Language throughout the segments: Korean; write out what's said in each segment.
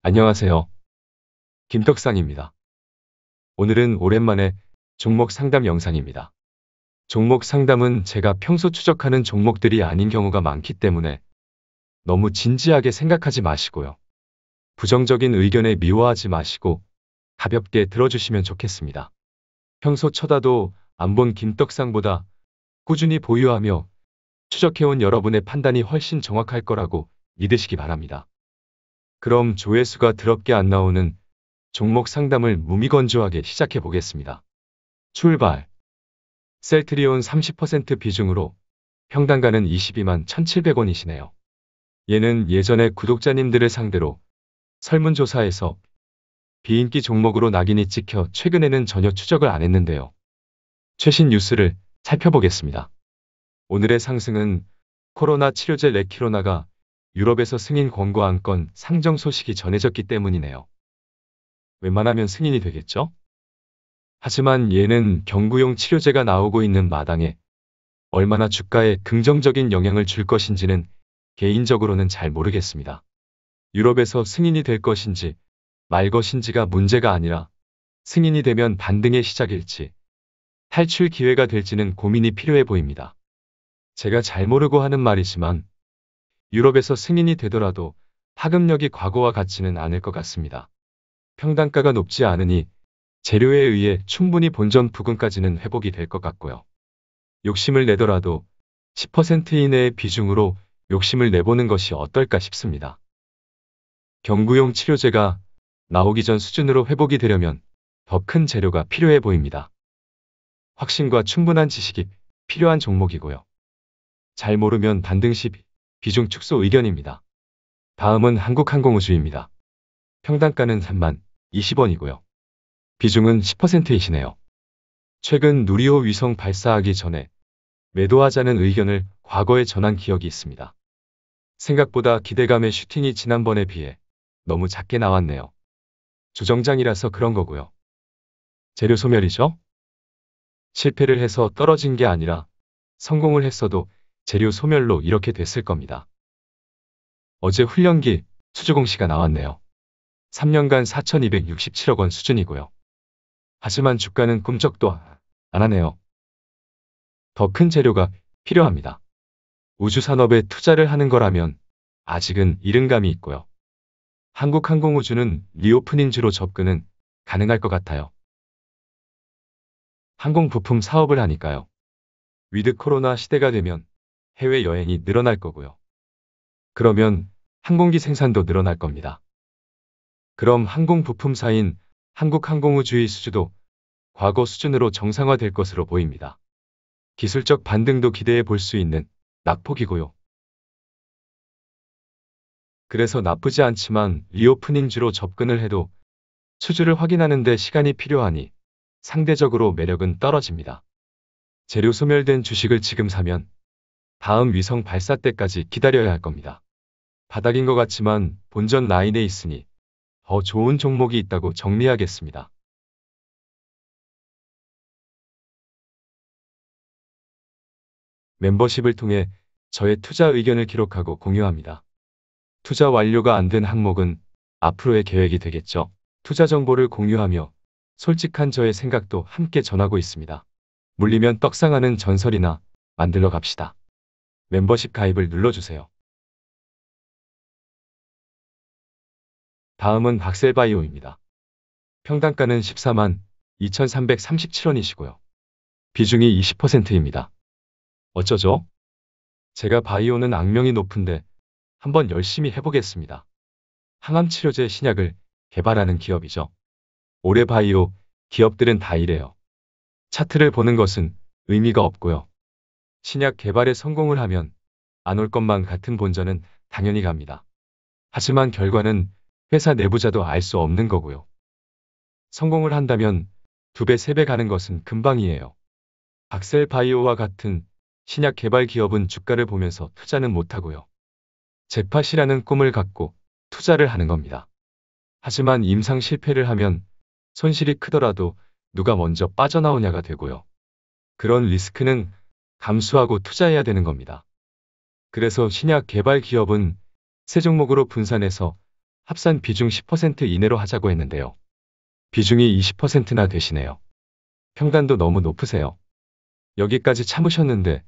안녕하세요. 김덕상입니다. 오늘은 오랜만에 종목 상담 영상입니다. 종목 상담은 제가 평소 추적하는 종목들이 아닌 경우가 많기 때문에 너무 진지하게 생각하지 마시고요. 부정적인 의견에 미워하지 마시고 가볍게 들어주시면 좋겠습니다. 평소 쳐다도 안 본 김덕상보다 꾸준히 보유하며 추적해온 여러분의 판단이 훨씬 정확할 거라고 믿으시기 바랍니다. 그럼 조회수가 더럽게 안 나오는 종목 상담을 무미건조하게 시작해 보겠습니다. 출발! 셀트리온 30% 비중으로 평단가는 22만 1,700원이시네요. 얘는 예전에 구독자님들을 상대로 설문조사에서 비인기 종목으로 낙인이 찍혀 최근에는 전혀 추적을 안 했는데요. 최신 뉴스를 살펴보겠습니다. 오늘의 상승은 코로나 치료제 레키로나가 유럽에서 승인 권고 안건 상정 소식이 전해졌기 때문이네요. 웬만하면 승인이 되겠죠? 하지만 얘는 경구용 치료제가 나오고 있는 마당에 얼마나 주가에 긍정적인 영향을 줄 것인지는 개인적으로는 잘 모르겠습니다. 유럽에서 승인이 될 것인지 말 것인지가 문제가 아니라 승인이 되면 반등의 시작일지 탈출 기회가 될지는 고민이 필요해 보입니다. 제가 잘 모르고 하는 말이지만 유럽에서 승인이 되더라도 파급력이 과거와 같지는 않을 것 같습니다. 평단가가 높지 않으니 재료에 의해 충분히 본전 부근까지는 회복이 될 것 같고요. 욕심을 내더라도 10% 이내의 비중으로 욕심을 내보는 것이 어떨까 싶습니다. 경구용 치료제가 나오기 전 수준으로 회복이 되려면 더 큰 재료가 필요해 보입니다. 확신과 충분한 지식이 필요한 종목이고요. 잘 모르면 반등 시 비중 축소 의견입니다. 다음은 한국항공우주입니다. 평단가는 3만 20원이고요. 비중은 10%이시네요. 최근 누리호 위성 발사하기 전에 매도하자는 의견을 과거에 전한 기억이 있습니다. 생각보다 기대감의 슈팅이 지난번에 비해 너무 작게 나왔네요. 조정장이라서 그런 거고요. 재료 소멸이죠? 실패를 해서 떨어진 게 아니라 성공을 했어도 재료 소멸로 이렇게 됐을 겁니다. 어제 훈련기 수주 공시가 나왔네요. 3년간 4,267억 원 수준이고요. 하지만 주가는 꿈쩍도 안 하네요. 더 큰 재료가 필요합니다. 우주산업에 투자를 하는 거라면 아직은 이른 감이 있고요. 한국항공우주는 리오프닝주로 접근은 가능할 것 같아요. 항공 부품 사업을 하니까요. 위드 코로나 시대가 되면 해외여행이 늘어날 거고요. 그러면 항공기 생산도 늘어날 겁니다. 그럼 항공 부품사인 한국항공우주의 수주도 과거 수준으로 정상화될 것으로 보입니다. 기술적 반등도 기대해 볼 수 있는 낙폭이고요. 그래서 나쁘지 않지만 리오프닝주로 접근을 해도 수주를 확인하는 데 시간이 필요하니 상대적으로 매력은 떨어집니다. 재료 소멸된 주식을 지금 사면 다음 위성 발사 때까지 기다려야 할 겁니다. 바닥인 것 같지만 본전 라인에 있으니 더 좋은 종목이 있다고 정리하겠습니다. 멤버십을 통해 저의 투자 의견을 기록하고 공유합니다. 투자 완료가 안 된 항목은 앞으로의 계획이 되겠죠. 투자 정보를 공유하며 솔직한 저의 생각도 함께 전하고 있습니다. 물리면 떡상하는 전설이나 만들러 갑시다. 멤버십 가입을 눌러주세요. 다음은 박셀바이오입니다. 평단가는 14만 2,337원이시고요. 비중이 20%입니다. 어쩌죠? 제가 바이오는 악명이 높은데 한번 열심히 해보겠습니다. 항암치료제 신약을 개발하는 기업이죠. 올해 바이오 기업들은 다 이래요. 차트를 보는 것은 의미가 없고요. 신약 개발에 성공을 하면 안 올 것만 같은 본전은 당연히 갑니다. 하지만 결과는 회사 내부자도 알 수 없는 거고요. 성공을 한다면 2배, 3배 가는 것은 금방이에요. 박셀바이오와 같은 신약 개발 기업은 주가를 보면서 투자는 못하고요. 잭팟이라는 꿈을 갖고 투자를 하는 겁니다. 하지만 임상 실패를 하면 손실이 크더라도 누가 먼저 빠져나오냐가 되고요. 그런 리스크는 감수하고 투자해야 되는 겁니다. 그래서 신약 개발 기업은 세 종목으로 분산해서 합산 비중 10% 이내로 하자고 했는데요. 비중이 20%나 되시네요. 평단도 너무 높으세요. 여기까지 참으셨는데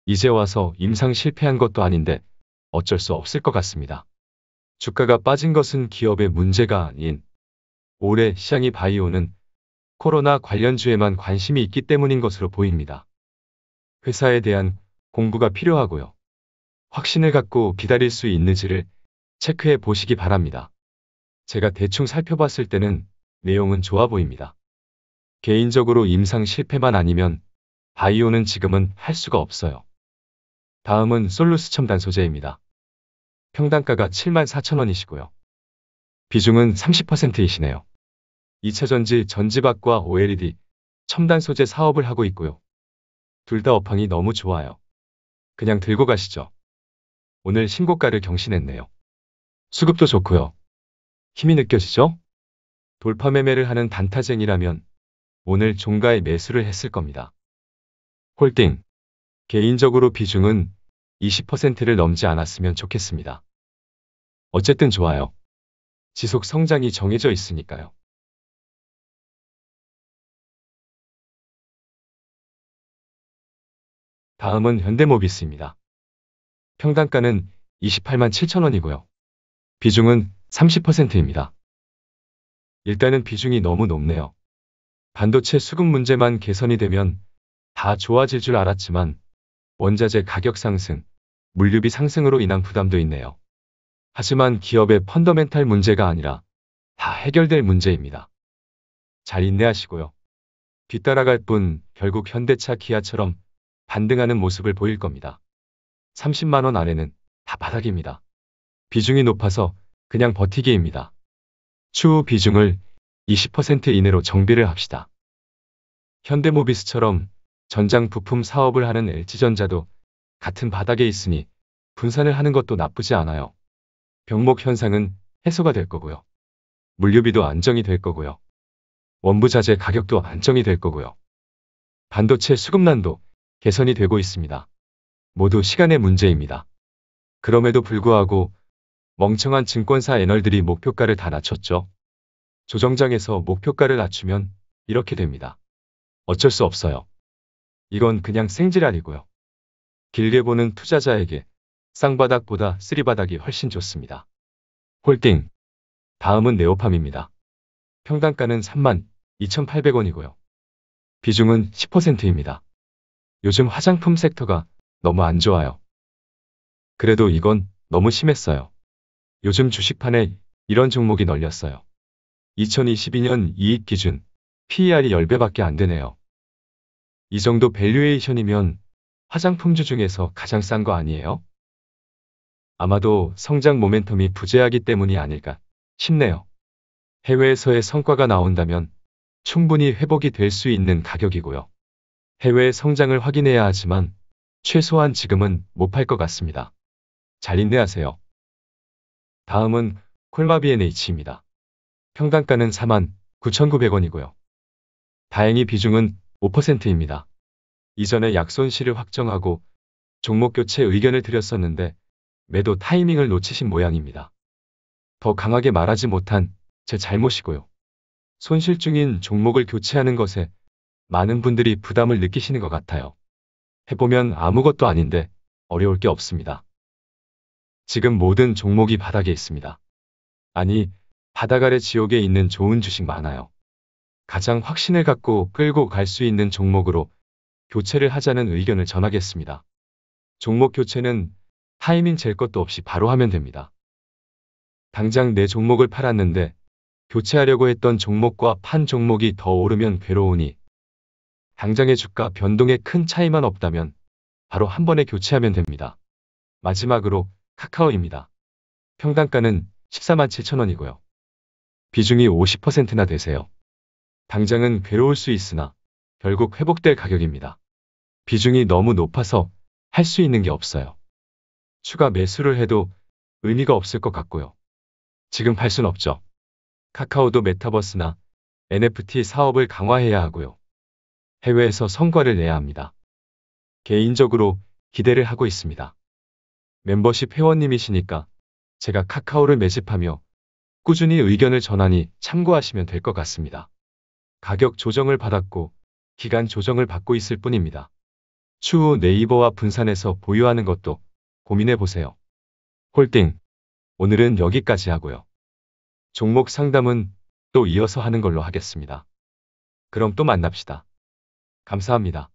이제 와서 임상 실패한 것도 아닌데 어쩔 수 없을 것 같습니다. 주가가 빠진 것은 기업의 문제가 아닌 올해 시장이 바이오는 코로나 관련주에만 관심이 있기 때문인 것으로 보입니다. 회사에 대한 공부가 필요하고요. 확신을 갖고 기다릴 수 있는지를 체크해 보시기 바랍니다. 제가 대충 살펴봤을 때는 내용은 좋아 보입니다. 개인적으로 임상 실패만 아니면 바이오는 지금은 할 수가 없어요. 다음은 솔루스 첨단 소재입니다. 평단가가 74,000원이시고요. 비중은 30%이시네요. 2차전지 전지박과 OLED 첨단 소재 사업을 하고 있고요. 둘 다 업황이 너무 좋아요. 그냥 들고 가시죠. 오늘 신고가를 경신했네요. 수급도 좋고요. 힘이 느껴지죠? 돌파 매매를 하는 단타쟁이라면 오늘 종가에 매수를 했을 겁니다. 홀딩. 개인적으로 비중은 20%를 넘지 않았으면 좋겠습니다. 어쨌든 좋아요. 지속 성장이 정해져 있으니까요. 다음은 현대모비스입니다. 평단가는 28만 7천원이고요. 비중은 30%입니다. 일단은 비중이 너무 높네요. 반도체 수급 문제만 개선이 되면 다 좋아질 줄 알았지만 원자재 가격 상승, 물류비 상승으로 인한 부담도 있네요. 하지만 기업의 펀더멘탈 문제가 아니라 다 해결될 문제입니다. 잘 인내하시고요. 뒤따라갈 뿐 결국 현대차 기아처럼 반등하는 모습을 보일 겁니다. 30만 원 아래는 다 바닥입니다. 비중이 높아서 그냥 버티기입니다. 추후 비중을 20% 이내로 정비를 합시다. 현대모비스처럼 전장 부품 사업을 하는 LG전자도 같은 바닥에 있으니 분산을 하는 것도 나쁘지 않아요. 병목 현상은 해소가 될 거고요. 물류비도 안정이 될 거고요. 원부 자재 가격도 안정이 될 거고요. 반도체 수급난도 개선이 되고 있습니다. 모두 시간의 문제입니다. 그럼에도 불구하고 멍청한 증권사 애널들이 목표가를 다 낮췄죠. 조정장에서 목표가를 낮추면 이렇게 됩니다. 어쩔 수 없어요. 이건 그냥 생지랄이고요. 길게 보는 투자자에게 쌍바닥보다 쓰리바닥이 훨씬 좋습니다. 홀딩. 다음은 네오팜입니다. 평단가는 32,800원이고요. 비중은 10%입니다. 요즘 화장품 섹터가 너무 안 좋아요. 그래도 이건 너무 심했어요. 요즘 주식판에 이런 종목이 널렸어요. 2022년 이익 기준 PER이 10배밖에 안 되네요. 이 정도 밸류에이션이면 화장품주 중에서 가장 싼 거 아니에요? 아마도 성장 모멘텀이 부재하기 때문이 아닐까 싶네요. 해외에서의 성과가 나온다면 충분히 회복이 될 수 있는 가격이고요. 해외 성장을 확인해야 하지만 최소한 지금은 못 팔 것 같습니다. 잘 인내하세요. 다음은 콜마비NH입니다. 평단가는 49,900원이고요. 다행히 비중은 5%입니다. 이전에 약손실을 확정하고 종목 교체 의견을 드렸었는데 매도 타이밍을 놓치신 모양입니다. 더 강하게 말하지 못한 제 잘못이고요. 손실 중인 종목을 교체하는 것에 많은 분들이 부담을 느끼시는 것 같아요. 해보면 아무것도 아닌데 어려울 게 없습니다. 지금 모든 종목이 바닥에 있습니다. 아니, 바닥 아래 지옥에 있는 좋은 주식 많아요. 가장 확신을 갖고 끌고 갈 수 있는 종목으로 교체를 하자는 의견을 전하겠습니다. 종목 교체는 타이밍 잴 것도 없이 바로 하면 됩니다. 당장 내 종목을 팔았는데 교체하려고 했던 종목과 판 종목이 더 오르면 괴로우니 당장의 주가 변동에 큰 차이만 없다면 바로 한 번에 교체하면 됩니다. 마지막으로 카카오입니다. 평단가는 14만 7천원이고요. 비중이 50%나 되세요. 당장은 괴로울 수 있으나 결국 회복될 가격입니다. 비중이 너무 높아서 할 수 있는 게 없어요. 추가 매수를 해도 의미가 없을 것 같고요. 지금 팔 순 없죠. 카카오도 메타버스나 NFT 사업을 강화해야 하고요. 해외에서 성과를 내야 합니다. 개인적으로 기대를 하고 있습니다. 멤버십 회원님이시니까 제가 카카오를 매집하며 꾸준히 의견을 전하니 참고하시면 될 것 같습니다. 가격 조정을 받았고 기간 조정을 받고 있을 뿐입니다. 추후 네이버와 분산해서 보유하는 것도 고민해 보세요. 홀딩. 오늘은 여기까지 하고요. 종목 상담은 또 이어서 하는 걸로 하겠습니다. 그럼 또 만납시다. 감사합니다.